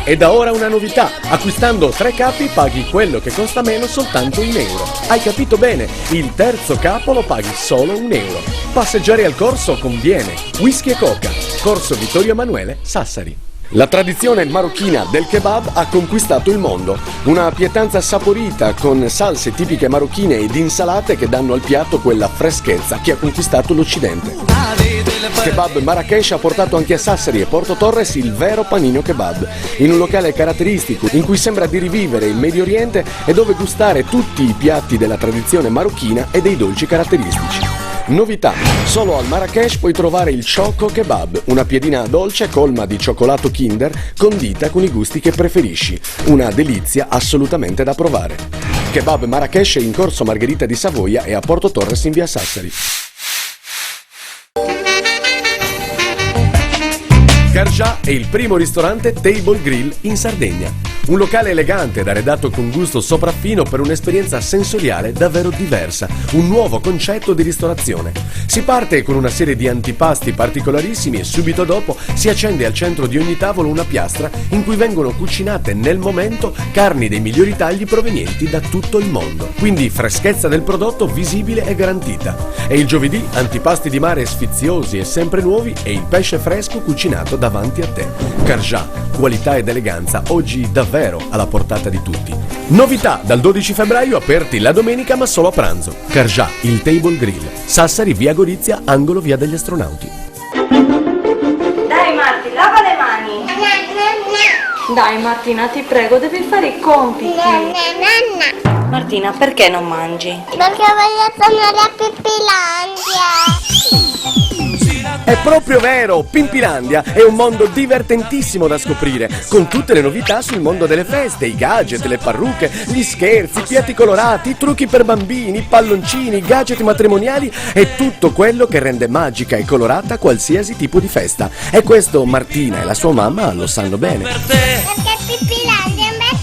E da ora una novità: acquistando 3 capi paghi quello che costa meno soltanto €1. Hai capito bene, il terzo capo lo paghi solo €1. Passeggiare al corso conviene. Whisky e coca, Corso Vittorio Emanuele, Sassari. La tradizione marocchina del kebab ha conquistato il mondo, una pietanza saporita con salse tipiche marocchine ed insalate che danno al piatto quella freschezza che ha conquistato l'Occidente. Kebab Marrakesh ha portato anche a Sassari e Porto Torres il vero panino kebab, in un locale caratteristico in cui sembra di rivivere il Medio Oriente e dove gustare tutti i piatti della tradizione marocchina e dei dolci caratteristici. Novità: solo al Marrakesh puoi trovare il Choco Kebab, una piedina dolce colma di cioccolato Kinder condita con i gusti che preferisci, una delizia assolutamente da provare. Kebab Marrakesh è in corso Margherita di Savoia e a Porto Torres in via Sassari. Cargià è il primo ristorante Table Grill in Sardegna. Un locale elegante ed arredato con gusto sopraffino per un'esperienza sensoriale davvero diversa, un nuovo concetto di ristorazione. Si parte con una serie di antipasti particolarissimi e subito dopo si accende al centro di ogni tavolo una piastra in cui vengono cucinate nel momento carni dei migliori tagli provenienti da tutto il mondo. Quindi freschezza del prodotto visibile e garantita. E il giovedì antipasti di mare sfiziosi e sempre nuovi e il pesce fresco cucinato davanti a te. Cargià, qualità ed eleganza oggi davvero alla portata di tutti. Novità dal 12 febbraio aperti la domenica ma solo a pranzo. Cargià, il Table Grill. Sassari, via Gorizia, angolo via degli Astronauti. Dai Marti, lava le mani. Dai Martina, ti prego, devi fare i compiti. Martina, perché non mangi? Perché voglio tornare a Pippilandia. È proprio vero, Pimpilandia è un mondo divertentissimo da scoprire, con tutte le novità sul mondo delle feste, i gadget, le parrucche, gli scherzi, i piatti colorati, i trucchi per bambini, palloncini, gadget matrimoniali e tutto quello che rende magica e colorata qualsiasi tipo di festa. E questo Martina e la sua mamma lo sanno bene. Perché Pippilandia è un bel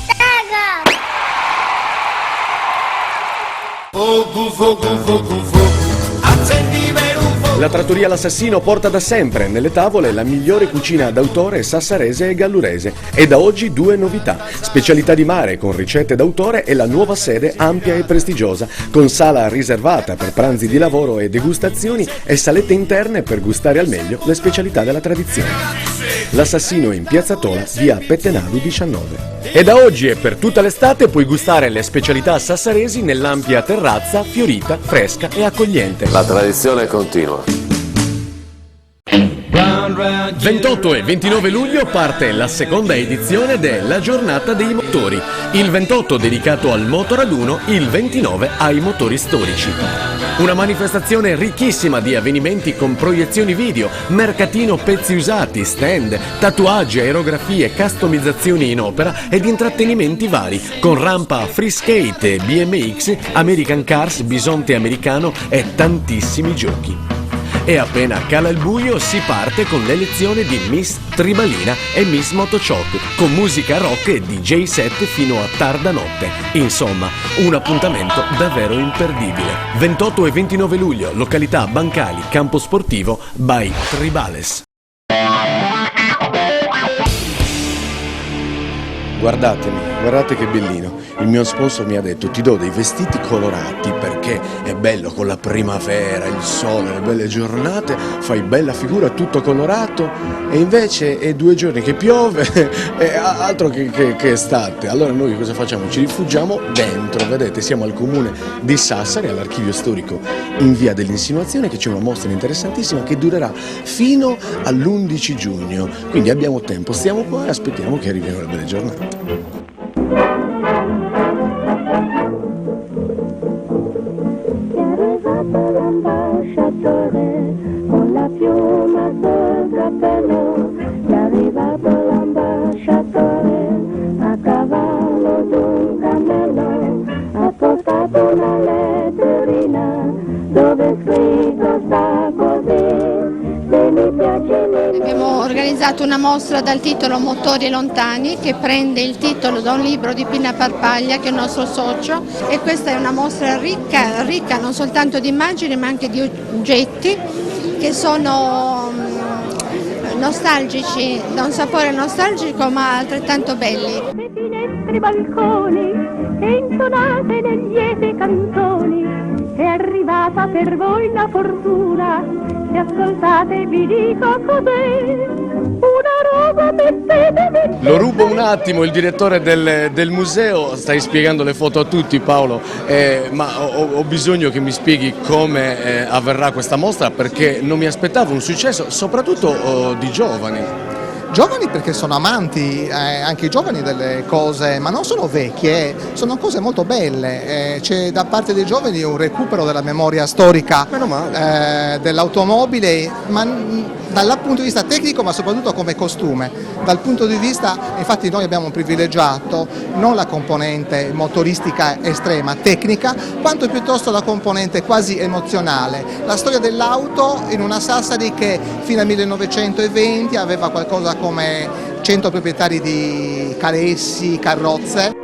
La trattoria L'Assassino porta da sempre nelle tavole la migliore cucina d'autore sassarese e gallurese e da oggi 2 novità: specialità di mare con ricette d'autore e la nuova sede ampia e prestigiosa con sala riservata per pranzi di lavoro e degustazioni e salette interne per gustare al meglio le specialità della tradizione. L'Assassino in Piazza Tola, via Pettenadu 19. E da oggi e per tutta l'estate puoi gustare le specialità sassaresi nell'ampia terrazza fiorita, fresca e accogliente. La tradizione continua. 28 e 29 luglio parte la seconda edizione della Giornata dei Motori. Il 28 dedicato al motoraduno, il 29 ai motori storici. Una manifestazione ricchissima di avvenimenti con proiezioni video, mercatino pezzi usati, stand, tatuaggi, aerografie, customizzazioni in opera ed intrattenimenti vari, con rampa free skate, BMX, American Cars, bisonte americano e tantissimi giochi. E appena cala il buio si parte con l'elezione di Miss Tribalina e Miss Motoshock, con musica rock e DJ set fino a tarda notte. Insomma, un appuntamento davvero imperdibile. 28 e 29 luglio, località Bancali, campo sportivo by Tribales. Guardatemi, guardate che bellino. Il mio sposo mi ha detto: ti do dei vestiti colorati perché è bello con la primavera, il sole, le belle giornate, fai bella figura tutto colorato, e invece è 2 giorni che piove e altro che estate. Allora noi cosa facciamo? Ci rifugiamo dentro, vedete, siamo al comune di Sassari, all'archivio storico in via dell'Insinuazione, che c'è una mostra interessantissima che durerà fino all'11 giugno, quindi abbiamo tempo, stiamo qua e aspettiamo che arrivino le belle giornate. L'ambasciatore con la piuma sul cappello, è arrivato l'ambasciatore a cavallo d'un cammello, ha portato una letterina dove scritto sta così. Abbiamo organizzato una mostra dal titolo Motori lontani, che prende il titolo da un libro di Pina Parpaglia, che è il nostro socio, e questa è una mostra ricca non soltanto di immagini ma anche di oggetti che sono nostalgici, da un sapore nostalgico ma altrettanto belli. Finestre, balconi e intonate le liete canzoni, è arrivata per voi la fortuna, se ascoltate vi dico cos'è, una roba mettetevi. Lo rubo un attimo, il direttore del museo, stai spiegando le foto a tutti Paolo, ma ho bisogno che mi spieghi come avverrà questa mostra, perché non mi aspettavo un successo soprattutto di giovani. Giovani perché sono amanti, anche i giovani, delle cose, ma non sono vecchie, sono cose molto belle. C'è da parte dei giovani un recupero della memoria storica dell'automobile, ma dal punto di vista tecnico, ma soprattutto come costume. Dal punto di vista, infatti noi abbiamo privilegiato non la componente motoristica estrema, tecnica, quanto piuttosto la componente quasi emozionale. La storia dell'auto in una Sassari che fino al 1920 aveva qualcosa come 100 proprietari di caressi, carrozze,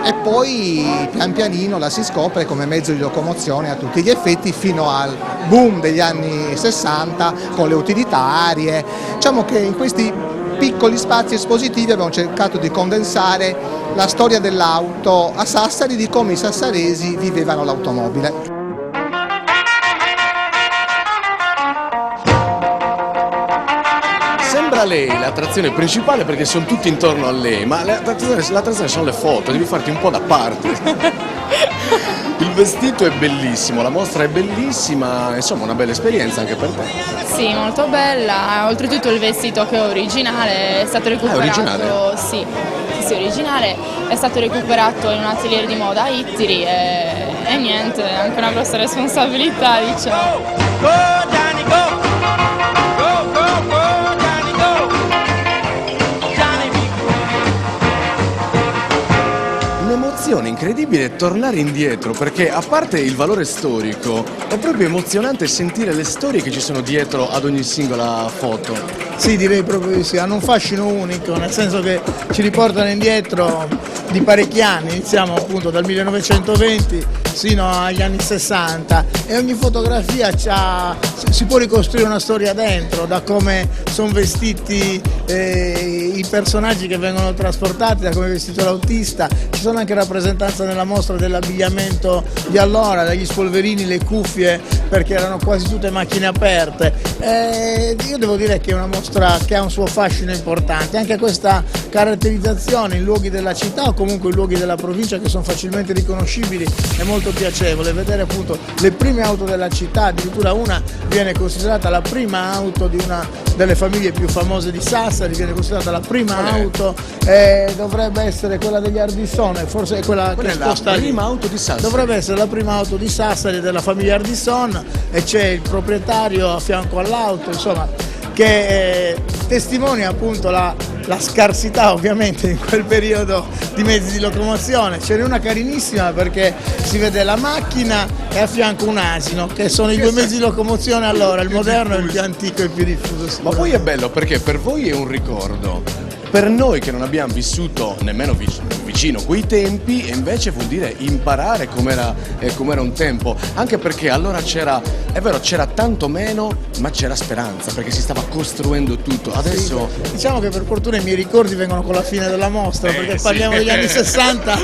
e poi pian pianino la si scopre come mezzo di locomozione a tutti gli effetti fino al boom degli anni 60 con le utilitarie. Diciamo che in questi piccoli spazi espositivi abbiamo cercato di condensare la storia dell'auto a Sassari, di come i sassaresi vivevano l'automobile. Sembra lei l'attrazione principale perché sono tutti intorno a lei, ma l'attrazione sono le foto, devi farti un po' da parte. Il vestito è bellissimo, la mostra è bellissima, insomma una bella esperienza anche per te. Sì, molto bella, oltretutto il vestito che è originale è stato recuperato. È originale? Sì, originale, è stato recuperato in un atelier di moda a Ittiri e niente, è anche una grossa responsabilità, diciamo. Un'emozione incredibile tornare indietro, perché a parte il valore storico è proprio emozionante sentire le storie che ci sono dietro ad ogni singola foto. Sì, direi proprio di sì, hanno un fascino unico, nel senso che ci riportano indietro di parecchi anni, iniziamo appunto dal 1920 sino agli anni 60 e ogni fotografia si può ricostruire una storia dentro, da come sono vestiti i personaggi che vengono trasportati, da come è vestito l'autista. Ci sono anche rappresentanze nella mostra dell'abbigliamento di allora, dagli spolverini, le cuffie, perché erano quasi tutte macchine aperte. Io devo dire che è una mostra che ha un suo fascino importante, anche questa caratterizzazione in luoghi della città o comunque in luoghi della provincia che sono facilmente riconoscibili è molto piacevole. Vedere appunto le prime auto della città, addirittura una viene considerata la prima auto di una delle famiglie più famose di Sassari, viene considerata la prima auto, dovrebbe essere quella degli Ardisson, forse è quella che sposta lì. Prima auto di Sassari. Dovrebbe essere la prima auto di Sassari della famiglia Ardisson e c'è il proprietario a fianco all'auto, insomma, che testimonia appunto la scarsità ovviamente in quel periodo di mezzi di locomozione. Ce n'è una carinissima perché si vede la macchina e a fianco un asino, che sono i due mezzi di locomozione allora, il moderno e il più antico e il più diffuso. Ma poi è bello perché per voi è un ricordo, per noi che non abbiamo vissuto nemmeno vicino quei tempi, e invece vuol dire imparare com'era un tempo, anche perché allora c'era, è vero, c'era tanto meno, ma c'era speranza perché si stava costruendo tutto. Adesso sì, diciamo che per fortuna i miei ricordi vengono con la fine della mostra, perché parliamo degli anni 60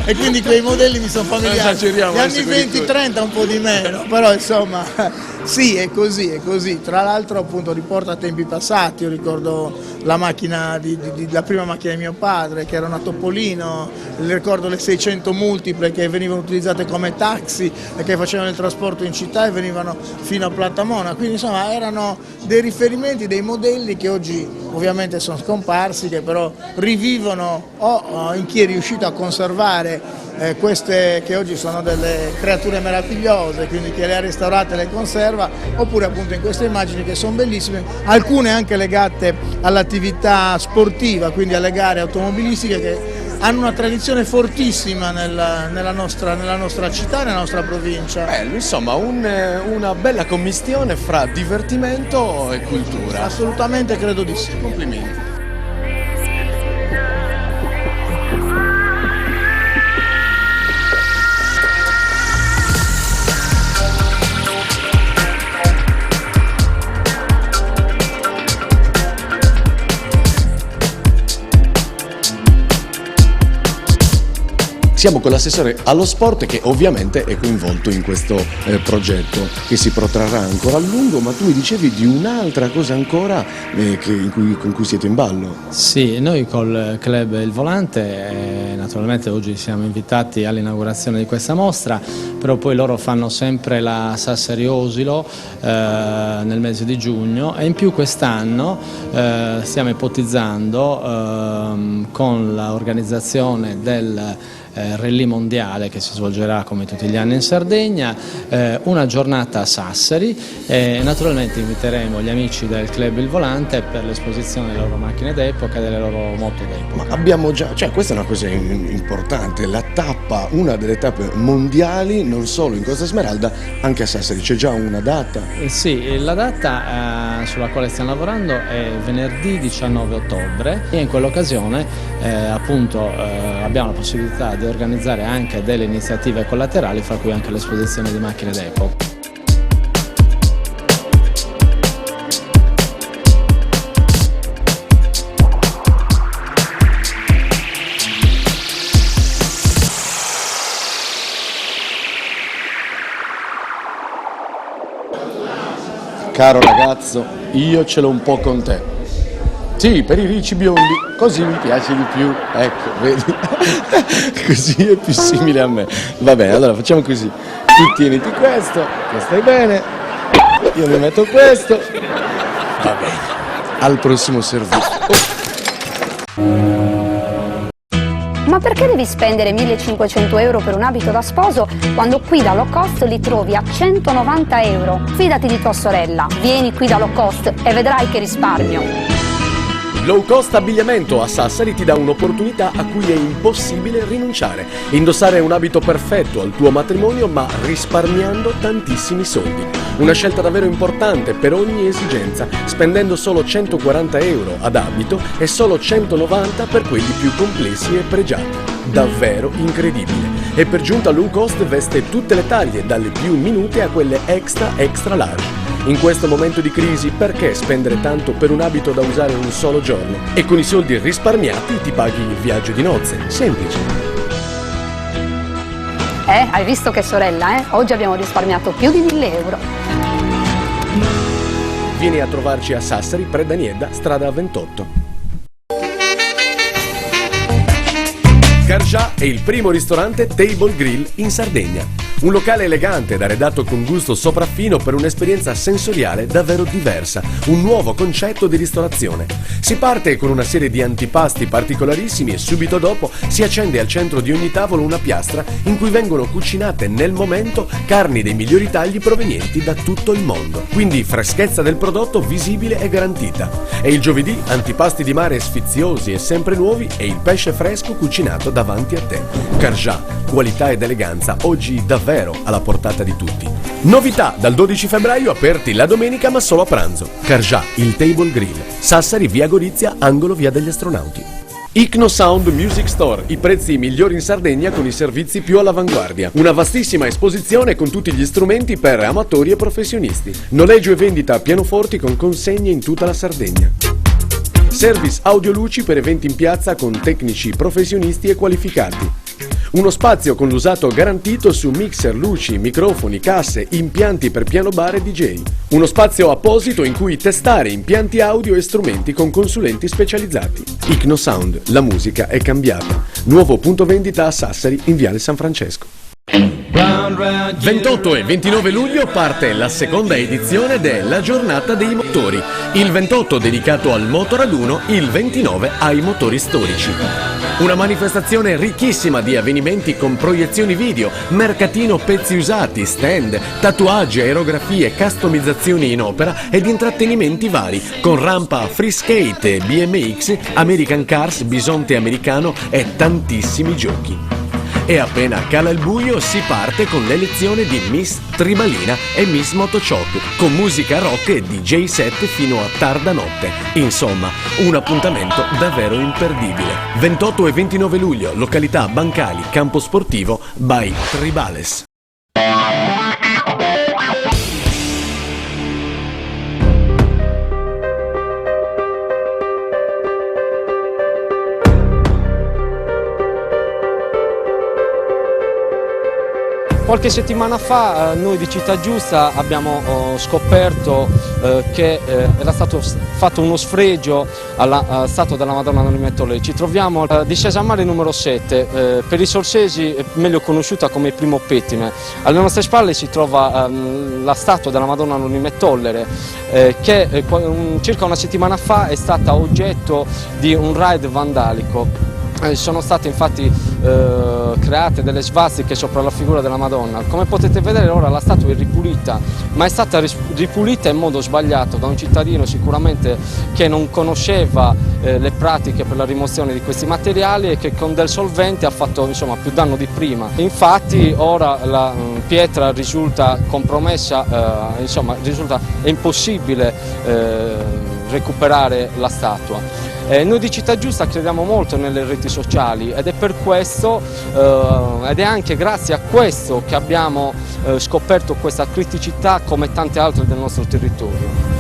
e quindi quei modelli mi sono familiari. Gli anni 20-30 un po' di meno, però insomma sì, è così, è così. Tra l'altro appunto riporta tempi passati. Io ricordo la macchina la prima macchina di mio padre, che era una Topolino, ricordo le 600 multiple che venivano utilizzate come taxi e che facevano il trasporto in città e venivano fino a Plattamona. Quindi insomma erano dei riferimenti, dei modelli che oggi ovviamente sono scomparsi, che però rivivono o in chi è riuscito a conservare queste che oggi sono delle creature meravigliose, quindi chi le ha restaurate le conserva, oppure appunto in queste immagini che sono bellissime, alcune anche legate all'attività sportiva, quindi alle gare automobilistiche che hanno una tradizione fortissima nella nostra città e nella nostra provincia. Bello, insomma, una bella commistione fra divertimento e cultura. Assolutamente, credo di sì. Complimenti. Siamo con l'assessore allo sport che ovviamente è coinvolto in questo progetto che si protrarrà ancora a lungo, ma tu mi dicevi di un'altra cosa ancora con cui siete in ballo. Sì, noi col club Il Volante naturalmente oggi siamo invitati all'inaugurazione di questa mostra, però poi loro fanno sempre la Sassari Osilo nel mese di giugno e in più quest'anno stiamo ipotizzando con l'organizzazione del rally mondiale che si svolgerà come tutti gli anni in Sardegna, una giornata a Sassari e naturalmente inviteremo gli amici del club Il Volante per l'esposizione delle loro macchine d'epoca e delle loro moto d'epoca. Ma abbiamo già, questa è una cosa importante, la tappa, una delle tappe mondiali non solo in Costa Smeralda, anche a Sassari, c'è già una data? Sì, la data sulla quale stiamo lavorando è venerdì 19 ottobre e in quell'occasione appunto abbiamo la possibilità di organizzare anche delle iniziative collaterali, fra cui anche l'esposizione di macchine d'epoca. Caro ragazzo, io ce l'ho un po' con te. Sì, per i ricci biondi, così mi piace di più, ecco, vedi? Così è più simile a me. Va bene, allora facciamo così. Tu tieniti questo, che stai bene, io mi metto questo. Va bene, al prossimo servizio. Ma perché devi spendere 1.500 euro per un abito da sposo quando qui da Low Cost li trovi a 190 euro? Fidati di tua sorella, vieni qui da Low Cost e vedrai che risparmio. Low Cost Abbigliamento a Sassari ti dà un'opportunità a cui è impossibile rinunciare. Indossare un abito perfetto al tuo matrimonio ma risparmiando tantissimi soldi. Una scelta davvero importante per ogni esigenza, spendendo solo 140 euro ad abito e solo 190 per quelli più complessi e pregiati. Davvero incredibile. E per giunta Low Cost veste tutte le taglie, dalle più minute a quelle extra large. In questo momento di crisi, perché spendere tanto per un abito da usare un solo giorno? E con i soldi risparmiati ti paghi il viaggio di nozze. Semplice. Hai visto che sorella, eh? Oggi abbiamo risparmiato più di 1.000 euro. Vieni a trovarci a Sassari, Predaniedda, strada 28. Cargià è il primo ristorante Table Grill in Sardegna. Un locale elegante ed arredato con gusto sopraffino per un'esperienza sensoriale davvero diversa, un nuovo concetto di ristorazione. Si parte con una serie di antipasti particolarissimi e subito dopo si accende al centro di ogni tavolo una piastra in cui vengono cucinate nel momento carni dei migliori tagli provenienti da tutto il mondo. Quindi freschezza del prodotto visibile e garantita. E il giovedì antipasti di mare sfiziosi e sempre nuovi e il pesce fresco cucinato davanti a te. Cargià, qualità ed eleganza, oggi davvero alla portata di tutti. Novità dal 12 febbraio aperti la domenica ma solo a pranzo. Cargià, il Table Grill. Sassari, via Gorizia, angolo via degli Astronauti. Icno Sound Music Store, i prezzi migliori in Sardegna con i servizi più all'avanguardia. Una vastissima esposizione con tutti gli strumenti per amatori e professionisti. Noleggio e vendita a pianoforti con consegne in tutta la Sardegna. Service audioluci per eventi in piazza con tecnici professionisti e qualificati. Uno spazio con l'usato garantito su mixer, luci, microfoni, casse, impianti per piano bar e DJ. Uno spazio apposito in cui testare impianti audio e strumenti con consulenti specializzati. Icno Sound, la musica è cambiata. Nuovo punto vendita a Sassari in Viale San Francesco. 28 e 29 luglio parte la seconda edizione della Giornata dei Motori. Il 28 dedicato al motoraduno, il 29 ai motori storici. Una manifestazione ricchissima di avvenimenti con proiezioni video, mercatino pezzi usati, stand, tatuaggi, aerografie, customizzazioni in opera ed intrattenimenti vari, con rampa free skate, BMX, American Cars, bisonte americano e tantissimi giochi. E appena cala il buio si parte con l'elezione di Miss Tribalina e Miss Motoshock, con musica rock e DJ set fino a tarda notte. Insomma, un appuntamento davvero imperdibile. 28 e 29 luglio, località Bancali, campo sportivo by Tribales. Qualche settimana fa noi di Città Giusta abbiamo scoperto che era stato fatto uno sfregio alla statua della Madonna Anonima Tolle. Ci troviamo a discesa a mare numero 7, per i sorsesi meglio conosciuta come Primo Pettine. Alle nostre spalle si trova la statua della Madonna Anonima Tollere, che circa una settimana fa è stata oggetto di un raid vandalico. Sono state infatti create delle svastiche sopra la figura della Madonna. Come potete vedere ora la statua è ripulita, ma è stata ripulita in modo sbagliato da un cittadino sicuramente che non conosceva le pratiche per la rimozione di questi materiali e che con del solvente ha fatto più danno di prima. Infatti ora la pietra risulta compromessa, risulta impossibile recuperare la statua. Noi di Città Giusta crediamo molto nelle reti sociali ed è per questo ed è anche grazie a questo che abbiamo scoperto questa criticità come tante altre del nostro territorio.